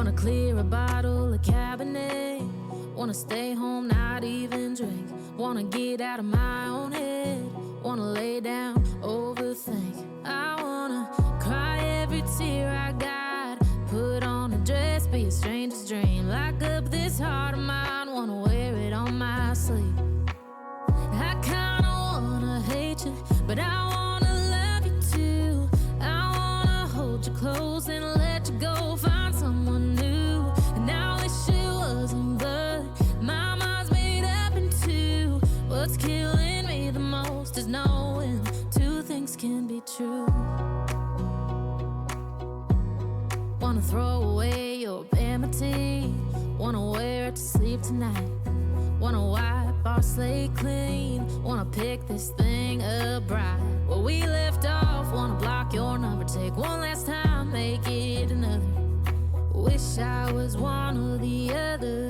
Wanna clear a bottle of Cabernet. Wanna stay home, not even drink. Wanna get out of my own head. Wanna lay down, overthink. I wanna cry every tear I got. Put on a dress, be a stranger's dream. Lock up this heart of mine, wanna wear it on my sleeve. I kinda wanna hate you, but I wanna love you too. I wanna hold you close and let you go. Find someone new, and I wish it wasn't, but my mind's made up in two. What's killing me the most is knowing two things can be true. Wanna throw away your vanity. Wanna wear it to sleep tonight. Wanna wipe our slate clean. Wanna pick this thing up right where we left off. Wanna block your number, take one last time, make it another. Wish I was one or the other.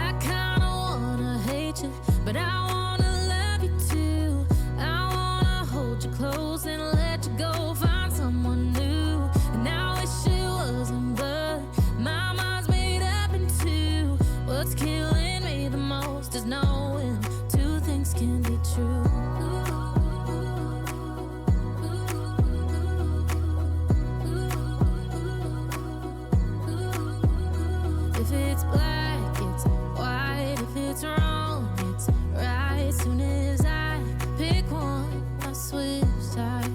I kinda wanna hate you, but I wanna love you too. I wanna hold you close and let you go. Find someone new, and I wish it wasn't, but my mind's made up in two. What's killing me the most is knowing two things can be true. If it's black, it's white. If it's wrong, it's right. Soon as I pick one, I switch sides.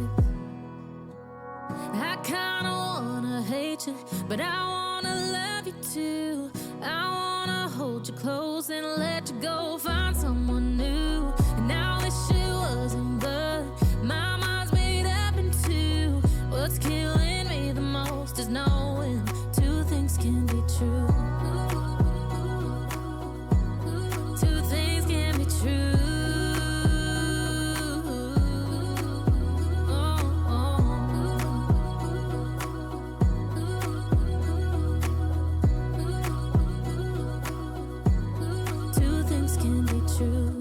I kinda wanna hate you, but I wanna love you too. I wanna hold you close and let you go. Find someone new, and I wish it wasn't, but my mind's made up in two. What's killing me the most is knowing two things can be true. Two things can be true. Two things can be true.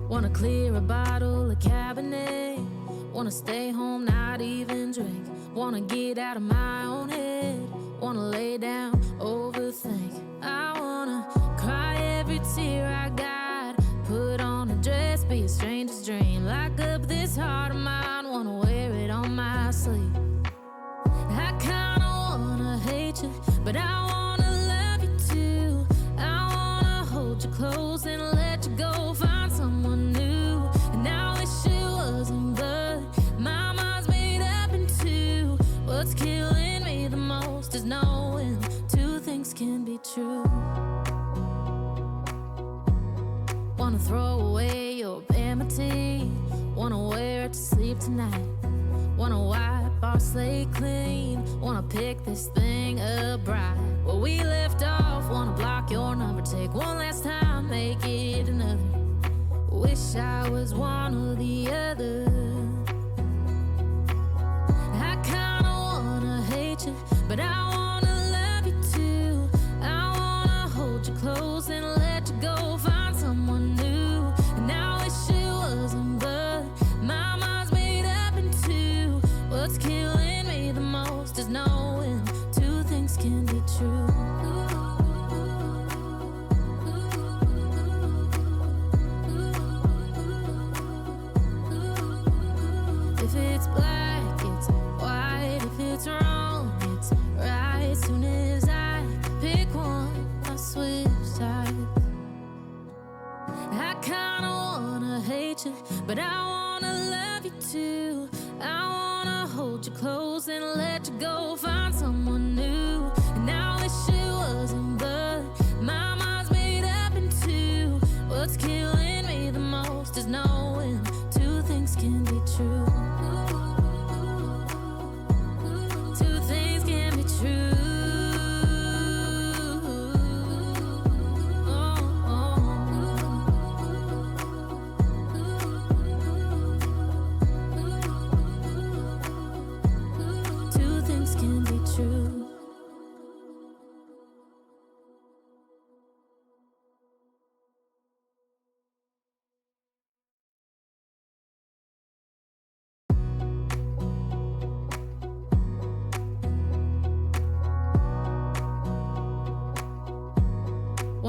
Wanna clear a bottle of Cabernet. Wanna stay home, not even drink. Wanna get out of my own head. Wanna lay down, overthink. I wanna cry every tear I got. Put on a dress, be a stranger's dream. Lock up this heart of mine, wanna wear it on my sleeve. I kinda wanna hate you, but I wanna love you too. I wanna hold you close and let you go. Find someone new, and I wish it wasn't, but my mind's made up in two. What's killing me the most is knowing two things can be true. Wanna throw away your vanity. Wanna wear it to sleep tonight. Wanna wipe our slate clean. Wanna pick this thing up right where we left off. Wanna block your number, take one last time, make it another. Wish I was one or the other. I kinda wanna hate you, but I wanna love you too. I wanna hold you close and let you go. Find someone new, and I wish it wasn't, but my mind's made up in two. What's killing me the most is knowing two things can be true.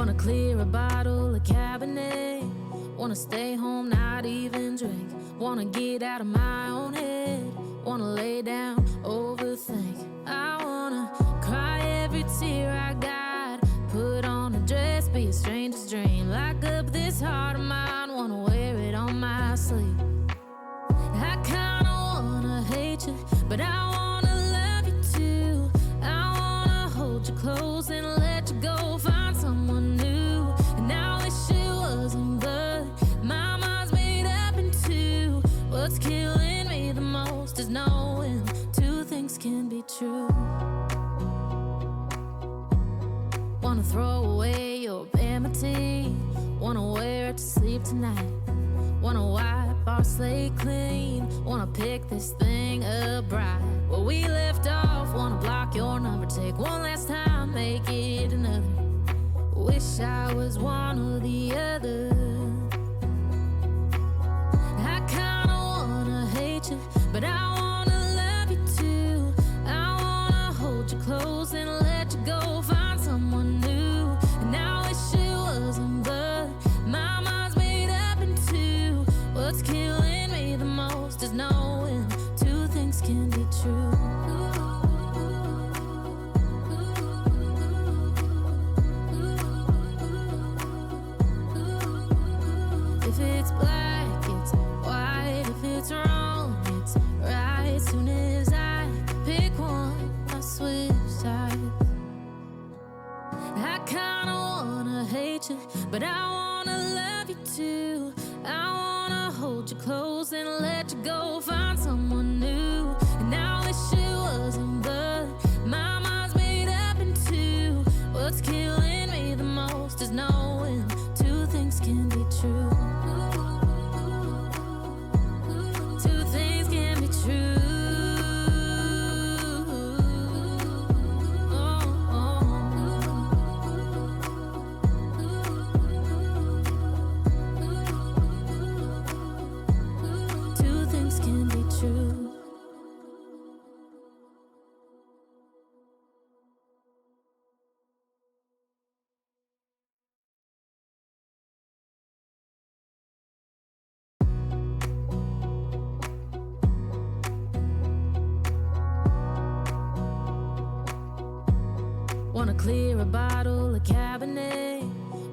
Wanna clear a bottle of Cabernet. Wanna stay home, not even drink. Wanna get out of my own head. Wanna lay down, overthink. I wanna cry every tear I got. Put on a dress, be a stranger's dream. Lock up this heart of mine, wanna wear it on my sleeve. I kinda wanna hate you, but I wanna love you too. I wanna hold you close and let you go. Find someone new, and I wish it wasn't, but my mind's made up in two. What's killing me the most is knowing two things can be true. Wanna throw away your vanity. Wanna wear it to sleep tonight. Wanna wipe our slate clean. Wanna pick this thing up right where we left off. Wanna block your number, take one last time, make it another. Wish I was one or the other. I kinda wanna hate you, but I wanna love you too. I wanna hold you close and let you go. Find someone new, and I wish it wasn't, but my mind's made up in two. What's killing me the most is knowing two things can be true. If it's black, it's white. If it's wrong, it's right. Soon as I pick one, I switch sides. I kinda wanna hate you, but I wanna love you too. I wanna hold you close and let you go. Find someone new, and I wish it wasn't, but my mind's made up in two. What's killing me the most is knowing two things can be true. Two things can be true. Two things can be true. Wanna clear a bottle of Cabernet.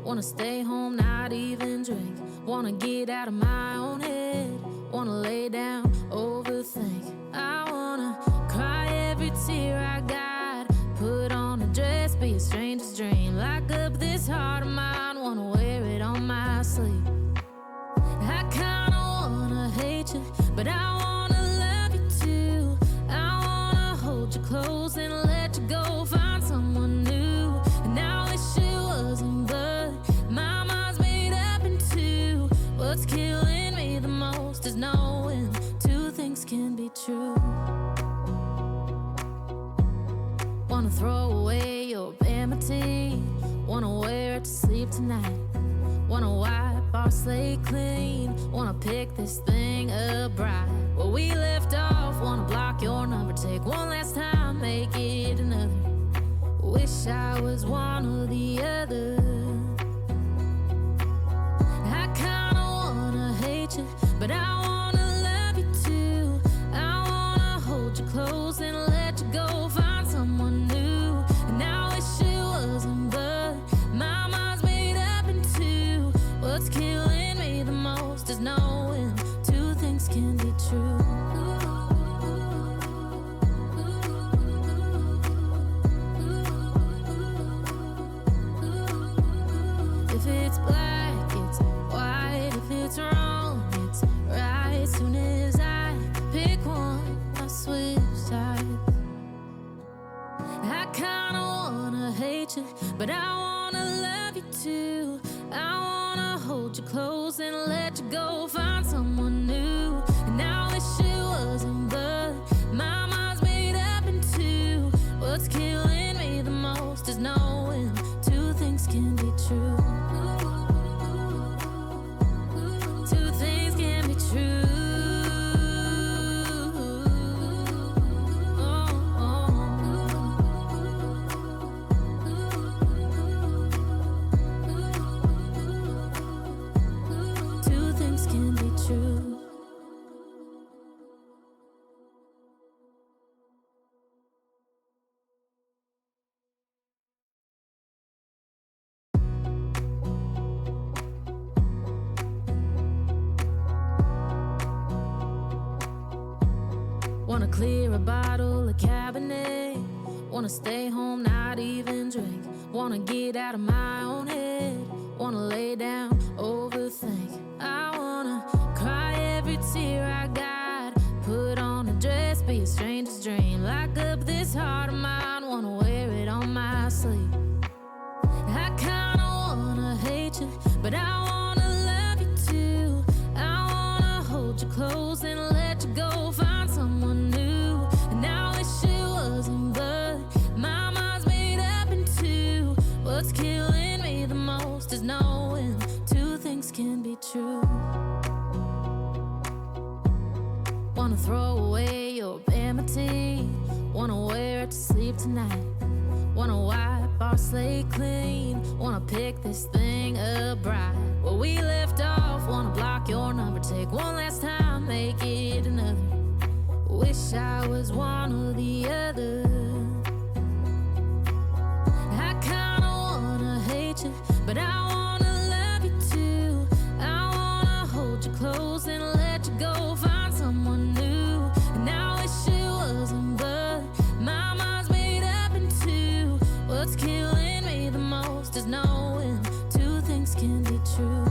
Wanna stay home, not even drink. Wanna get out of my own head. Wanna lay down, overthink. I wanna cry every tear I got. Put on a dress, be a stranger's dream. Lock up this heart of mine, wanna wear it on my sleeve. I kinda wanna hate you, but I wanna love you too. I wanna hold you close and let you go. Find someone new, and I wish it wasn't, but my mind's made up in two. What's killing me the most is knowing two things can be true. Wanna throw away your vanity. Wanna wear it to sleep tonight. Wanna wipe our slate clean. Wanna pick this thing up right where we left off. Wanna block your number, take one last time, make it another. Wish I was one or the other. I kinda wanna hate you, but I wanna love you too. I wanna hold you close and let you go. Find someone new, and I wish it wasn't, but my mind's made up in two. What's killing me the most is knowing two things can be true. If it's black, it's white. If it's wrong, it's right. Soon as I pick one, I switch sides. I kinda wanna hate you, but I wanna love you too. I wanna hold you close and let you go. Find someone new, and I wish it wasn't, but my mind's made up in two. What's killing me the most is knowing two things can be true. Two things can be true. clear a bottle of Cabernet. Wanna stay home, not even drink. Wanna get out of my own head. Wanna lay down, overthink. I wanna cry every tear I got. Put on a dress, be a stranger's dream. Lock up this heart of mine, wanna wear it on my sleeve. I kinda wanna hate you, but I wanna love you too. I wanna hold you close and let you go, find someone new. And I wish it wasn't, but my mind's made up in two. What's killing me the most is knowing two things can be true. Wanna throw away your vanity. Wanna wear it to sleep tonight. Wanna wipe our slate clean. Wanna pick this thing up right where we left off. Wanna block your number, take one last time, make it another. Wish I was one or the other. I kinda wanna hate you, but I wanna love you too. I wanna hold you close and let you go, find someone new. And I wish it wasn't, but my mind's made up in two. What's killing me the most is knowing two things can be true.